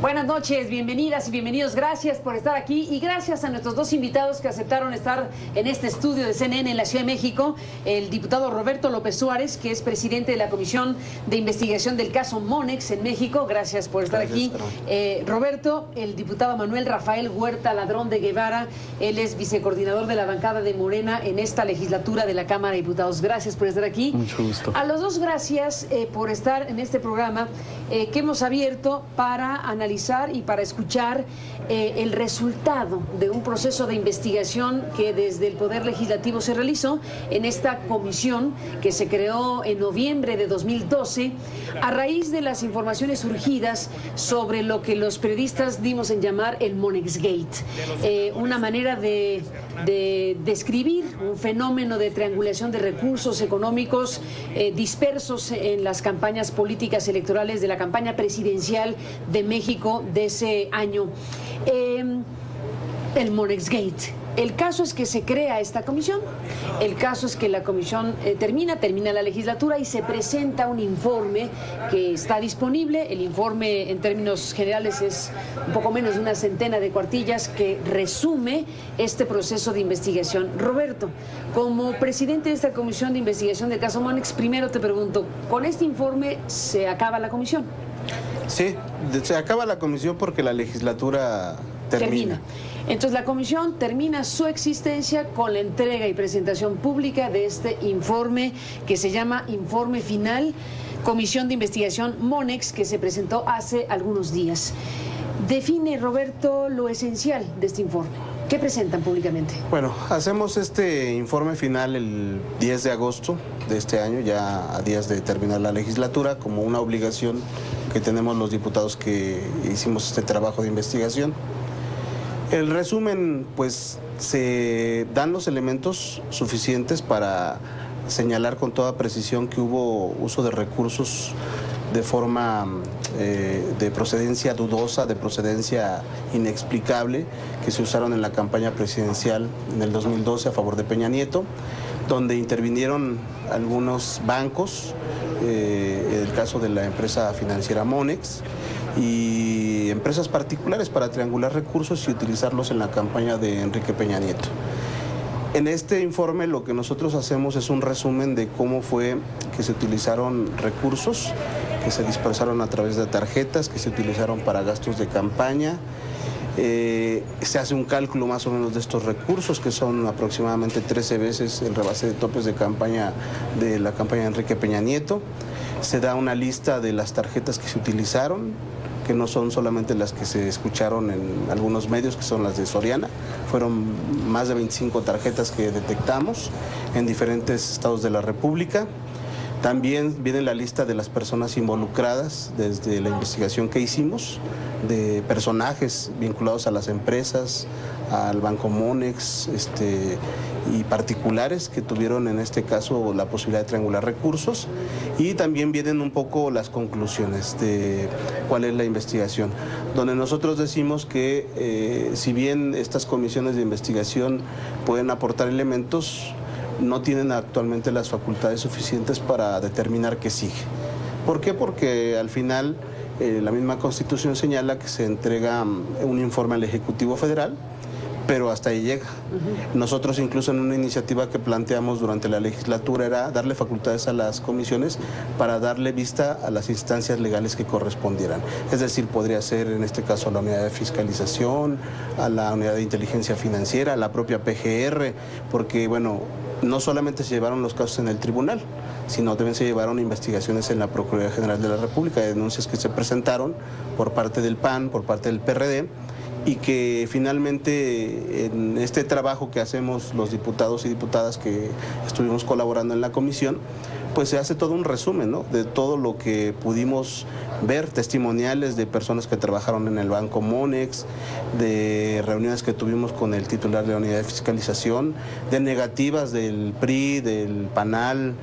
Buenas noches, bienvenidas y bienvenidos. Gracias por estar aquí y gracias a nuestros dos invitados que aceptaron estar en este estudio de CNN en la Ciudad de México. El diputado Roberto López Suárez, que es presidente de la Comisión de Investigación del caso Monex en México. Gracias por estar aquí. Roberto, el diputado Manuel Rafael Huerta Ladrón de Guevara. Él es vicecoordinador de la bancada de Morena en esta legislatura de la Cámara de Diputados. Gracias por estar aquí. Mucho gusto. A los dos, gracias por estar en este programa que hemos abierto para analizar y para escuchar el resultado de un proceso de investigación que desde el Poder Legislativo se realizó en esta comisión que se creó en noviembre de 2012 a raíz de las informaciones surgidas sobre lo que los periodistas dimos en llamar el Monexgate, una manera de describir un fenómeno de triangulación de recursos económicos dispersos en las campañas políticas electorales de la campaña presidencial de México de ese año. El Monexgate. El caso es que se crea esta comisión, el caso es que la comisión termina la legislatura y se presenta un informe que está disponible. El informe en términos generales es un poco menos de una centena de cuartillas que resume este proceso de investigación. Roberto, como presidente de esta comisión de investigación del caso Monex, primero te pregunto, ¿con este informe se acaba la comisión? Sí, se acaba la comisión porque la legislatura termina. Entonces la comisión termina su existencia con la entrega y presentación pública de este informe que se llama Informe Final, Comisión de Investigación Monex, que se presentó hace algunos días. Define, Roberto, lo esencial de este informe. ¿Qué presentan públicamente? Bueno, hacemos este informe final el 10 de agosto de este año, ya a días de terminar la legislatura, como una obligación que tenemos los diputados que hicimos este trabajo de investigación. El resumen, pues, se dan los elementos suficientes para señalar con toda precisión que hubo uso de recursos de forma de procedencia dudosa, de procedencia inexplicable, que se usaron en la campaña presidencial en el 2012 a favor de Peña Nieto, donde intervinieron algunos bancos, el caso de la empresa financiera Monex, y empresas particulares para triangular recursos y utilizarlos en la campaña de Enrique Peña Nieto. En este informe lo que nosotros hacemos es un resumen de cómo fue que se utilizaron recursos, que se dispersaron a través de tarjetas, que se utilizaron para gastos de campaña. Se hace un cálculo más o menos de estos recursos, que son aproximadamente 13 veces el rebase de topes de campaña de la campaña de Enrique Peña Nieto. Se da una lista de las tarjetas que se utilizaron, que no son solamente las que se escucharon en algunos medios, que son las de Soriana. Fueron más de 25 tarjetas que detectamos en diferentes estados de la República. También viene la lista de las personas involucradas desde la investigación que hicimos, de personajes vinculados a las empresas, al Banco Monex, y particulares que tuvieron en este caso la posibilidad de triangular recursos, y también vienen un poco las conclusiones de cuál es la investigación, donde nosotros decimos que si bien estas comisiones de investigación pueden aportar elementos, no tienen actualmente las facultades suficientes para determinar qué sigue. ¿Por qué? Porque al final la misma Constitución señala que se entrega un informe al Ejecutivo Federal, pero hasta ahí llega. Nosotros incluso en una iniciativa que planteamos durante la legislatura era darle facultades a las comisiones para darle vista a las instancias legales que correspondieran. Es decir, podría ser en este caso a la unidad de fiscalización, a la unidad de inteligencia financiera, a la propia PGR, porque bueno, no solamente se llevaron los casos en el tribunal, sino también se llevaron investigaciones en la Procuraduría General de la República, de denuncias que se presentaron por parte del PAN, por parte del PRD, y que finalmente en este trabajo que hacemos los diputados y diputadas que estuvimos colaborando en la comisión, pues se hace todo un resumen, ¿no?, de todo lo que pudimos ver, testimoniales de personas que trabajaron en el Banco Monex, de reuniones que tuvimos con el titular de la unidad de fiscalización, de negativas del PRI, del PANAL,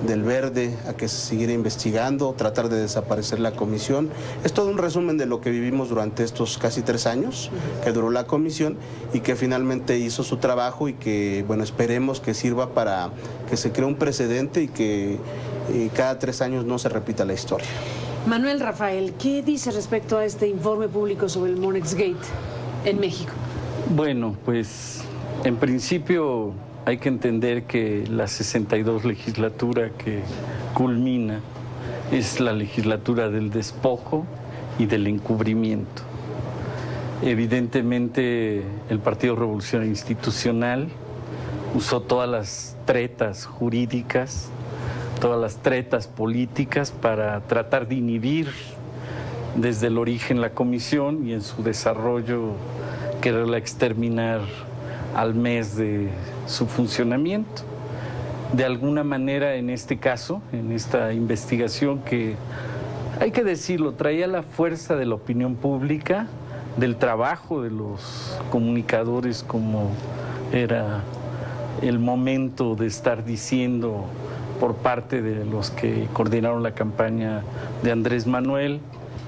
del Verde, a que se siguiera investigando, tratar de desaparecer la comisión. Es todo un resumen de lo que vivimos durante estos casi 3 años que duró la comisión y que finalmente hizo su trabajo y que, bueno, esperemos que sirva para que se cree un precedente y que cada 3 años no se repita la historia. Manuel Rafael, ¿qué dice respecto a este informe público sobre el Monex Gate en México? Bueno, pues en principio hay que entender que la 62 legislatura que culmina es la legislatura del despojo y del encubrimiento. Evidentemente el Partido Revolucionario Institucional usó todas las tretas jurídicas, todas las tretas políticas para tratar de inhibir desde el origen la comisión y en su desarrollo quererla exterminar al mes de su funcionamiento. De alguna manera, en este caso, en esta investigación que, hay que decirlo, traía la fuerza de la opinión pública, del trabajo de los comunicadores, como era el momento de estar diciendo por parte de los que coordinaron la campaña de Andrés Manuel,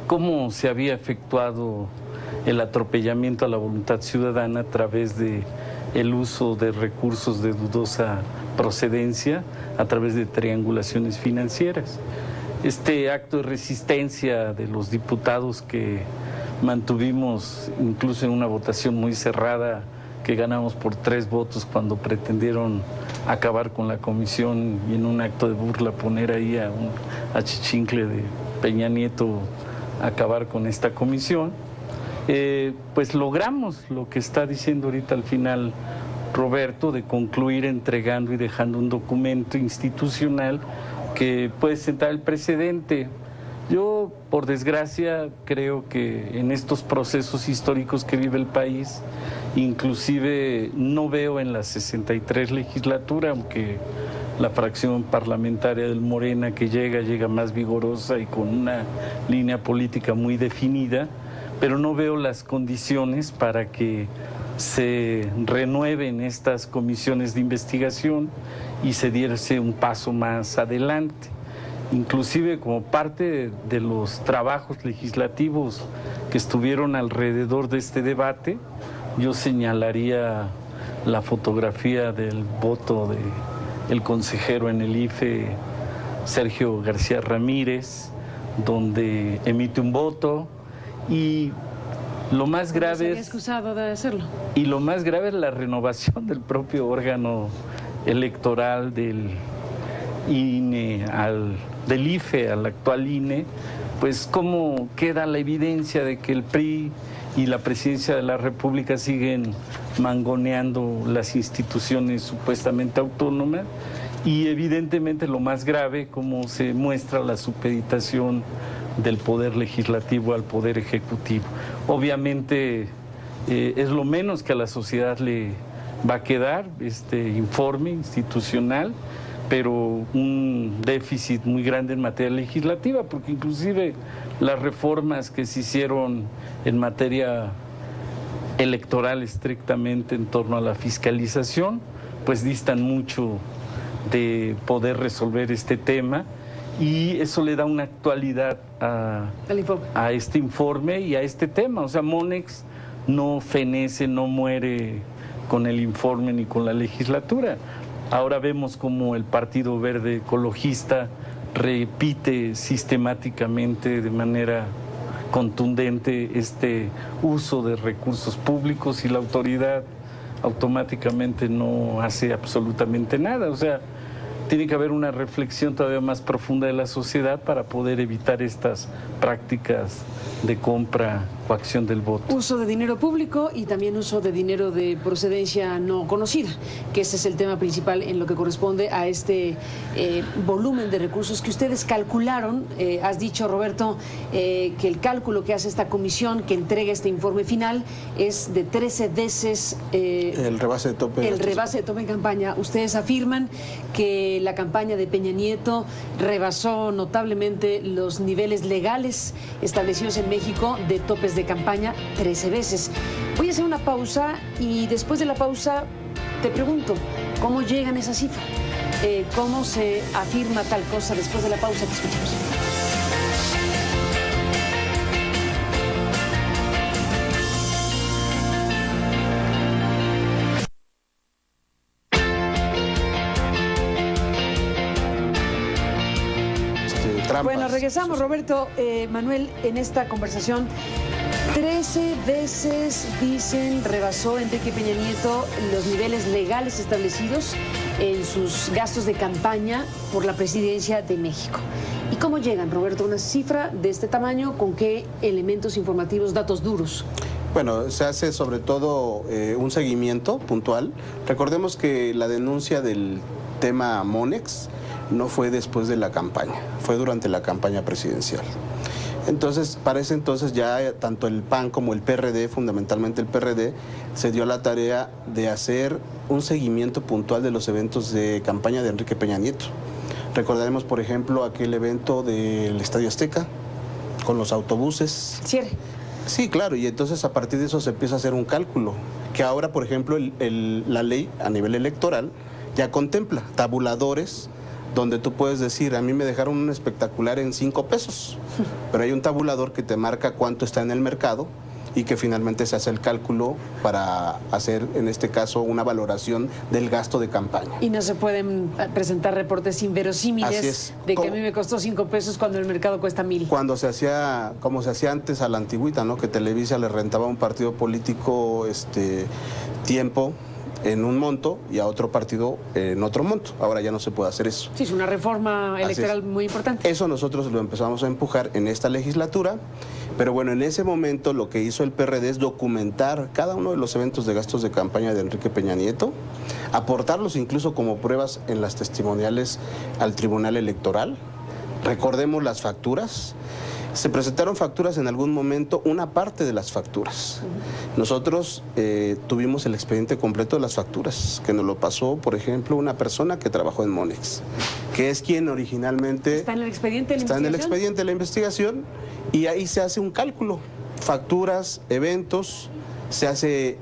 cómo se había efectuado el atropellamiento a la voluntad ciudadana a través de el uso de recursos de dudosa procedencia, a través de triangulaciones financieras. Este acto de resistencia de los diputados que mantuvimos, incluso en una votación muy cerrada, que ganamos por 3 votos cuando pretendieron acabar con la comisión y en un acto de burla poner ahí a un achichincle de Peña Nieto acabar con esta comisión, pues logramos lo que está diciendo ahorita al final Roberto, de concluir entregando y dejando un documento institucional que puede sentar el precedente. Yo, por desgracia, creo que en estos procesos históricos que vive el país, inclusive no veo en la 63 legislatura, aunque la fracción parlamentaria del Morena que llega más vigorosa y con una línea política muy definida, pero no veo las condiciones para que se renueven estas comisiones de investigación y se diese un paso más adelante. Inclusive como parte de los trabajos legislativos que estuvieron alrededor de este debate, yo señalaría la fotografía del voto del consejero en el IFE, Sergio García Ramírez, donde emite un voto y lo más grave se había excusado de hacerlo. Y lo más grave es la renovación del propio órgano electoral del INE del IFE al actual INE, pues cómo queda la evidencia de que el PRI y la presidencia de la República siguen mangoneando las instituciones supuestamente autónomas y evidentemente lo más grave, cómo se muestra la supeditación del poder legislativo al poder ejecutivo. Obviamente es lo menos que a la sociedad le va a quedar este informe institucional, pero un déficit muy grande en materia legislativa, porque inclusive las reformas que se hicieron en materia electoral estrictamente en torno a la fiscalización, pues distan mucho de poder resolver este tema y eso le da una actualidad a este informe y a este tema. O sea, Monex no fenece, no muere con el informe ni con la legislatura. Ahora vemos como el Partido Verde Ecologista repite sistemáticamente de manera contundente este uso de recursos públicos y la autoridad automáticamente no hace absolutamente nada. O sea, tiene que haber una reflexión todavía más profunda de la sociedad para poder evitar estas prácticas de compra, coacción del voto. Uso de dinero público y también uso de dinero de procedencia no conocida, que ese es el tema principal en lo que corresponde a este volumen de recursos que ustedes calcularon. Has dicho, Roberto, que el cálculo que hace esta comisión que entrega este informe final es de 13 veces el rebase de tope. El rebase de tope en campaña. Ustedes afirman que la campaña de Peña Nieto rebasó notablemente los niveles legales establecidos en México de topes de campaña 13 veces. Voy a hacer una pausa y después de la pausa te pregunto, ¿cómo llegan a esa cifra? ¿Cómo se afirma tal cosa? Después de la pausa te escuchamos. Bueno, regresamos, Roberto. Manuel, en esta conversación, 13 veces, dicen, rebasó Enrique Peña Nieto los niveles legales establecidos en sus gastos de campaña por la presidencia de México. ¿Y cómo llegan, Roberto, a una cifra de este tamaño? ¿Con qué elementos informativos, datos duros? Bueno, se hace sobre todo un seguimiento puntual. Recordemos que la denuncia del tema Monex no fue después de la campaña, fue durante la campaña presidencial. Entonces, para ese entonces ya tanto el PAN como el PRD, fundamentalmente el PRD, se dio la tarea de hacer un seguimiento puntual de los eventos de campaña de Enrique Peña Nieto. Recordaremos, por ejemplo, aquel evento del Estadio Azteca, con los autobuses. Cierre. Sí, claro, y entonces a partir de eso se empieza a hacer un cálculo, que ahora, por ejemplo, la ley a nivel electoral ya contempla tabuladores donde tú puedes decir, a mí me dejaron un espectacular en 5 pesos, pero hay un tabulador que te marca cuánto está en el mercado y que finalmente se hace el cálculo para hacer, en este caso, una valoración del gasto de campaña. Y no se pueden presentar reportes inverosímiles de que a mí me costó 5 pesos cuando el mercado cuesta 1,000. Cuando se hacía, como se hacía antes a la antigüita, ¿no? Que Televisa le rentaba a un partido político tiempo en un monto y a otro partido en otro monto. Ahora ya no se puede hacer eso. Sí, es una reforma electoral muy importante. Eso nosotros lo empezamos a empujar en esta legislatura, pero bueno, en ese momento lo que hizo el PRD es documentar cada uno de los eventos de gastos de campaña de Enrique Peña Nieto, aportarlos incluso como pruebas en las testimoniales al Tribunal Electoral. Recordemos las facturas. Se presentaron facturas en algún momento, una parte de las facturas. Nosotros tuvimos el expediente completo de las facturas, que nos lo pasó, por ejemplo, una persona que trabajó en Monex, que es quien originalmente... ¿Está en el expediente de la investigación? Está en el investigación. expediente de la investigación y ahí se hace un cálculo. Facturas, eventos, se hace...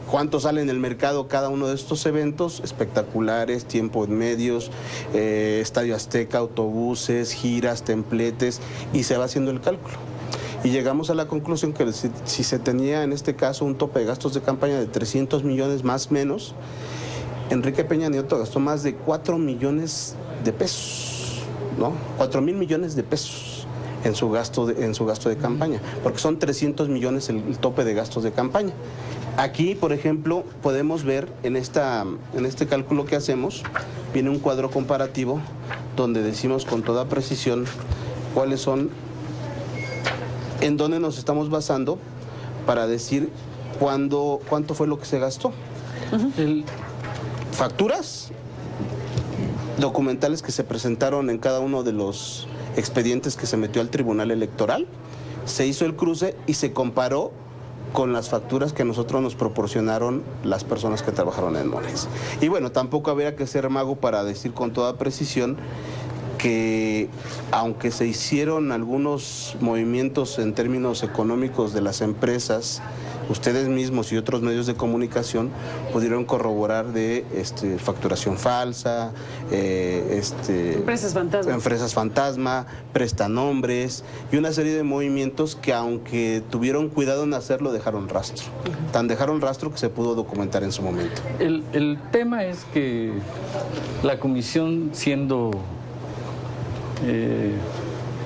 ¿Cuánto sale en el mercado cada uno de estos eventos? Espectaculares, tiempo en medios, Estadio Azteca, autobuses, giras, templetes, y se va haciendo el cálculo. Y llegamos a la conclusión que si se tenía en este caso un tope de gastos de campaña de 300 millones más menos, Enrique Peña Nieto gastó más de 4 millones de pesos, ¿no? 4,000 millones de pesos en su gasto de campaña, porque son 300 millones el tope de gastos de campaña. Aquí, por ejemplo, podemos ver en este cálculo que hacemos, viene un cuadro comparativo donde decimos con toda precisión cuáles son, en dónde nos estamos basando para decir cuánto fue lo que se gastó. Facturas documentales que se presentaron en cada uno de los expedientes que se metió al Tribunal Electoral, se hizo el cruce y se comparó con las facturas que a nosotros nos proporcionaron las personas que trabajaron en Monex. Y bueno, tampoco habría que ser mago para decir con toda precisión que aunque se hicieron algunos movimientos en términos económicos de las empresas, ustedes mismos y otros medios de comunicación pudieron corroborar de facturación falsa, empresas fantasma, prestanombres y una serie de movimientos que aunque tuvieron cuidado en hacerlo, dejaron rastro. Tan dejaron rastro que se pudo documentar en su momento. El tema es que la comisión, siendo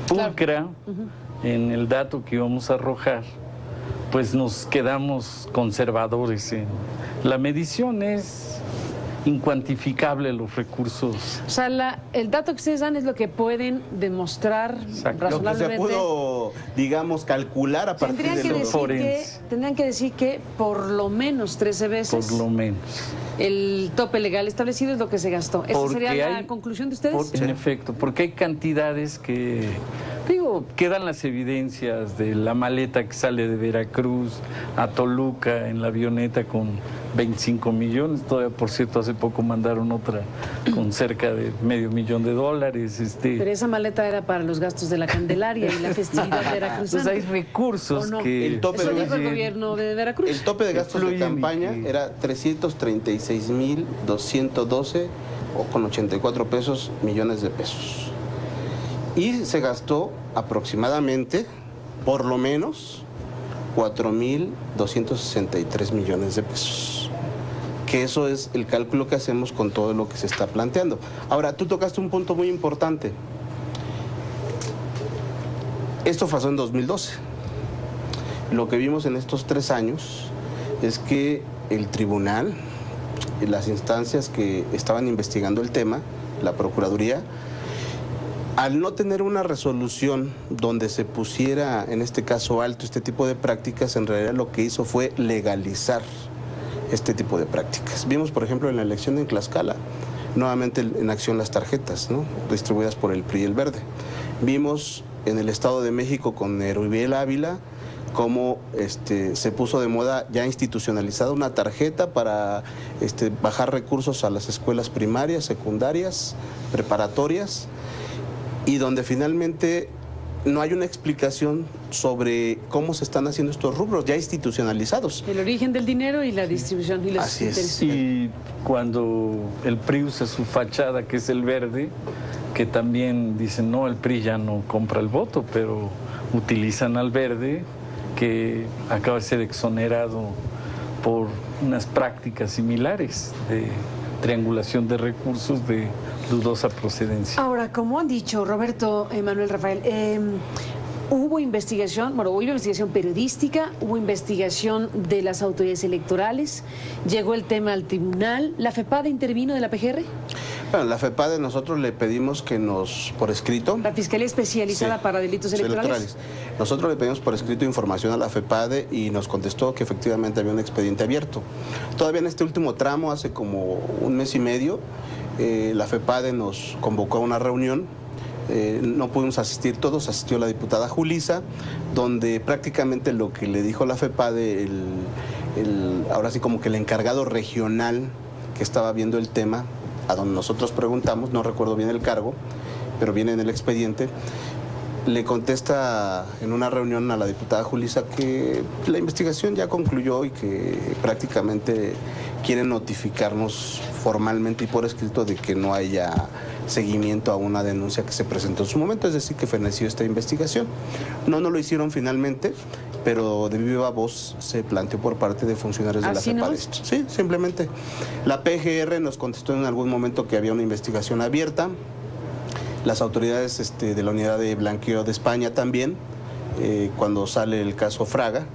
pulcra en el dato que íbamos a arrojar, pues nos quedamos conservadores en la medición. Es incuantificable los recursos. O sea, el dato que ustedes dan es lo que pueden demostrar razonablemente. Lo que se pudo, digamos, calcular a partir de los forenses. Tendrían que decir que por lo menos 13 veces. Por lo menos. El tope legal establecido es lo que se gastó. ¿Esa sería la conclusión de ustedes? En efecto, porque hay cantidades que... quedan las evidencias de la maleta que sale de Veracruz a Toluca en la avioneta con 25 millones. Todavía, por cierto, hace poco mandaron otra con cerca de $500,000. Pero esa maleta era para los gastos de la Candelaria y la festividad veracruzana. Pues hay recursos que... El tope Eso dijo el gobierno de Veracruz. El tope de gastos de campaña era 336,212 con 84 pesos millones de pesos. Y se gastó aproximadamente, por lo menos, 4,263 millones de pesos. Que eso es el cálculo que hacemos con todo lo que se está planteando. Ahora, tú tocaste un punto muy importante. Esto pasó en 2012. Lo que vimos en estos 3 años es que el tribunal, las instancias que estaban investigando el tema, la Procuraduría, al no tener una resolución donde se pusiera, en este caso, alto este tipo de prácticas, en realidad lo que hizo fue legalizar este tipo de prácticas. Vimos, por ejemplo, en la elección en Tlaxcala, nuevamente en acción las tarjetas, ¿no?, distribuidas por el PRI y el Verde. Vimos en el Estado de México con Erubiel Ávila cómo se puso de moda, ya institucionalizada, una tarjeta para bajar recursos a las escuelas primarias, secundarias, preparatorias, y donde finalmente no hay una explicación sobre cómo se están haciendo estos rubros ya institucionalizados. El origen del dinero y la distribución y los Así es. intereses. Y cuando el PRI usa su fachada, que es el verde, que también dicen, no, el PRI ya no compra el voto, pero utilizan al verde, que acaba de ser exonerado por unas prácticas similares de triangulación de recursos de dudosa procedencia. Ahora, como han dicho Roberto, Manuel, Rafael, hubo investigación, bueno, hubo investigación periodística, hubo investigación de las autoridades electorales, llegó el tema al tribunal, ¿la FEPADE intervino de la PGR? Bueno, la FEPADE nosotros le pedimos que nos, por escrito... La Fiscalía Especializada Sí, para Delitos Electorales. Nosotros le pedimos por escrito información a la FEPADE y nos contestó que efectivamente había un expediente abierto. Todavía en este último tramo, hace como 1 mes y medio, la FEPADE nos convocó a una reunión. No pudimos asistir todos, asistió la diputada Julisa, donde prácticamente lo que le dijo la FEPADE, ahora sí como que el encargado regional que estaba viendo el tema, a donde nosotros preguntamos, no recuerdo bien el cargo, pero viene en el expediente, le contesta en una reunión a la diputada Julisa que la investigación ya concluyó y que prácticamente quieren notificarnos formalmente y por escrito de que no haya seguimiento a una denuncia que se presentó en su momento, es decir, que feneció esta investigación. No lo hicieron finalmente, pero de viva voz se planteó por parte de funcionarios de la FEPADE. Sí, simplemente. La PGR nos contestó en algún momento que había una investigación abierta. Las autoridades de la Unidad de Blanqueo de España también, cuando sale el caso Fraga,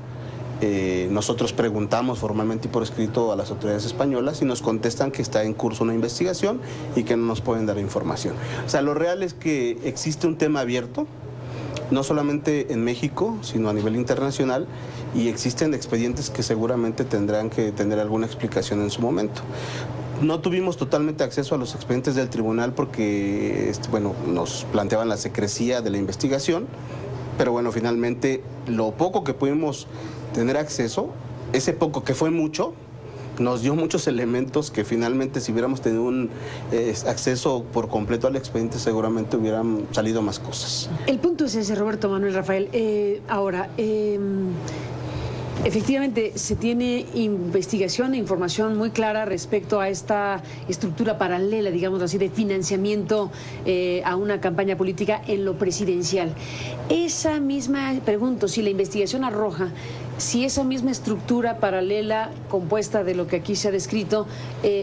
nosotros preguntamos formalmente y por escrito a las autoridades españolas y nos contestan que está en curso una investigación y que no nos pueden dar información. O sea, lo real es que existe un tema abierto, no solamente en México, sino a nivel internacional, y existen expedientes que seguramente tendrán que tener alguna explicación en su momento. No tuvimos totalmente acceso a los expedientes del tribunal porque, bueno, nos planteaban la secrecía de la investigación, pero bueno, finalmente lo poco que pudimos tener acceso, ese poco que fue mucho, nos dio muchos elementos que finalmente si hubiéramos tenido un acceso por completo al expediente seguramente hubieran salido más cosas. El punto es ese, Roberto, Manuel, Rafael. Ahora, efectivamente se tiene investigación e información muy clara respecto a esta estructura paralela, digamos así, de financiamiento a una campaña política en lo presidencial. Esa misma, pregunto, si la investigación arroja si esa misma estructura paralela compuesta de lo que aquí se ha descrito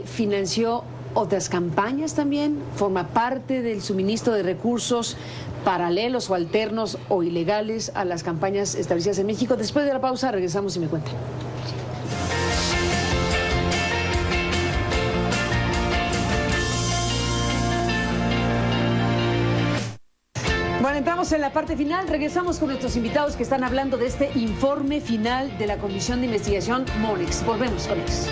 financió otras campañas también, forma parte del suministro de recursos paralelos o alternos o ilegales a las campañas establecidas en México. Después de la pausa regresamos y me cuentan. Bueno, entramos en la parte final, regresamos con nuestros invitados que están hablando de este informe final de la Comisión de Investigación Monex. Volvemos con ellos.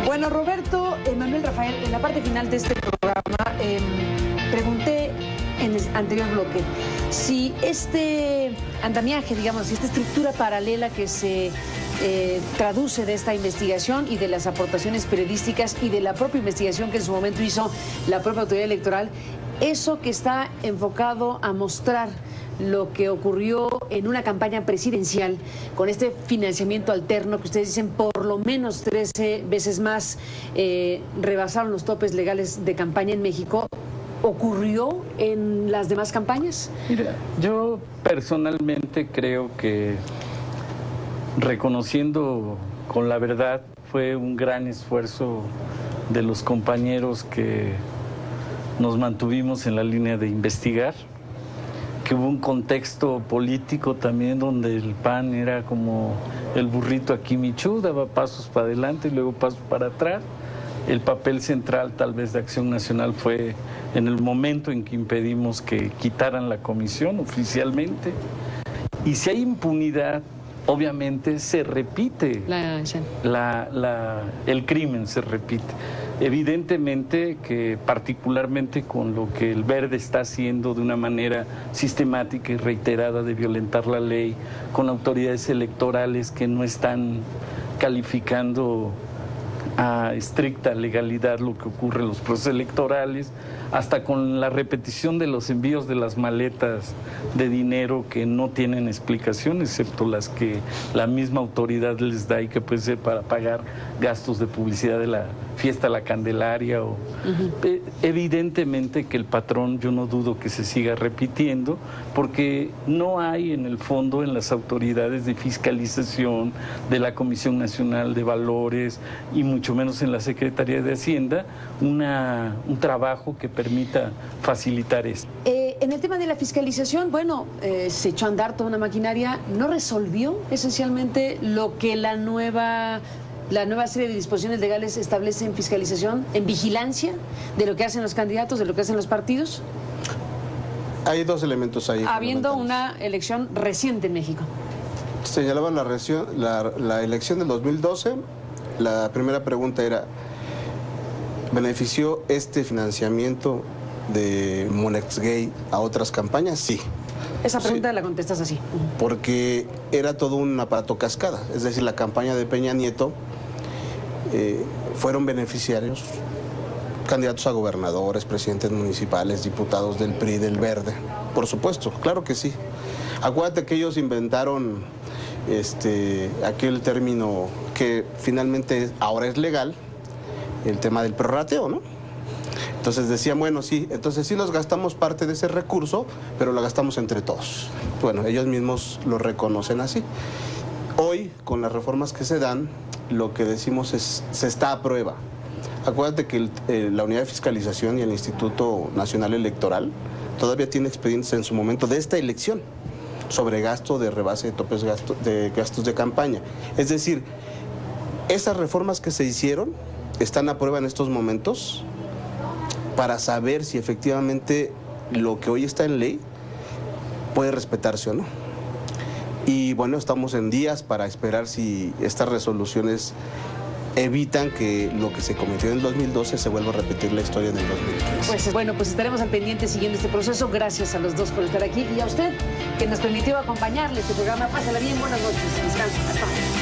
Bueno, Roberto, Manuel, Rafael, en la parte final de este programa pregunté en el anterior bloque si este andamiaje, digamos, si esta estructura paralela que se traduce de esta investigación y de las aportaciones periodísticas y de la propia investigación que en su momento hizo la propia autoridad electoral, eso que está enfocado a mostrar lo que ocurrió en una campaña presidencial con este financiamiento alterno que ustedes dicen por lo menos 13 veces más rebasaron los topes legales de campaña en México, ¿ocurrió en las demás campañas? Mira, yo personalmente creo que reconociendo con la verdad fue un gran esfuerzo de los compañeros que nos mantuvimos en la línea de investigar, que hubo un contexto político también donde el PAN era como el burrito aquí Michú, daba pasos para adelante y luego pasos para atrás. El papel central tal vez de Acción Nacional fue en el momento en que impedimos que quitaran la comisión oficialmente. Y si hay impunidad, obviamente se repite, el crimen se repite. Evidentemente que particularmente con lo que el Verde está haciendo de una manera sistemática y reiterada de violentar la ley, con autoridades electorales que no están calificando a estricta legalidad lo que ocurre en los procesos electorales, hasta con la repetición de los envíos de las maletas de dinero que no tienen explicación, excepto las que la misma autoridad les da y que puede ser para pagar gastos de publicidad de la fiesta La Candelaria. Evidentemente que el patrón, yo no dudo que se siga repitiendo, porque no hay en el fondo en las autoridades de fiscalización de la Comisión Nacional de Valores y mucho menos en la Secretaría de Hacienda un trabajo que permita facilitar esto. En el tema de la fiscalización, bueno, se echó a andar toda una maquinaria, ¿no resolvió esencialmente lo que la nueva serie de disposiciones legales establece en fiscalización, en vigilancia de lo que hacen los candidatos, de lo que hacen los partidos? Hay dos elementos ahí. Habiendo una elección reciente en México. Señalaban la elección del 2012, la primera pregunta era, ¿benefició este financiamiento de Monexgate a otras campañas? Sí. Esa pregunta sí, la contestas así. Porque era todo un aparato cascada, es decir, la campaña de Peña Nieto fueron beneficiarios candidatos a gobernadores, presidentes municipales, diputados del PRI, del Verde, por supuesto, claro que sí. Acuérdate que ellos inventaron aquel término que finalmente ahora es legal, el tema del prorrateo, ¿no? Entonces decían, bueno, sí, entonces sí nos gastamos parte de ese recurso, pero lo gastamos entre todos. Bueno, ellos mismos lo reconocen así. Hoy, con las reformas que se dan, lo que decimos es, se está a prueba. Acuérdate que la Unidad de Fiscalización y el Instituto Nacional Electoral todavía tiene expedientes en su momento de esta elección sobre gasto de rebase de topes de gastos de campaña. Es decir, esas reformas que se hicieron están a prueba en estos momentos para saber si efectivamente lo que hoy está en ley puede respetarse o no. Y bueno, estamos en días para esperar si estas resoluciones evitan que lo que se cometió en el 2012 se vuelva a repetir la historia en el 2015. Pues estaremos al pendiente siguiendo este proceso. Gracias a los dos por estar aquí y a usted que nos permitió acompañarle este programa. Pásala bien, buenas noches, descansa, hasta mañana.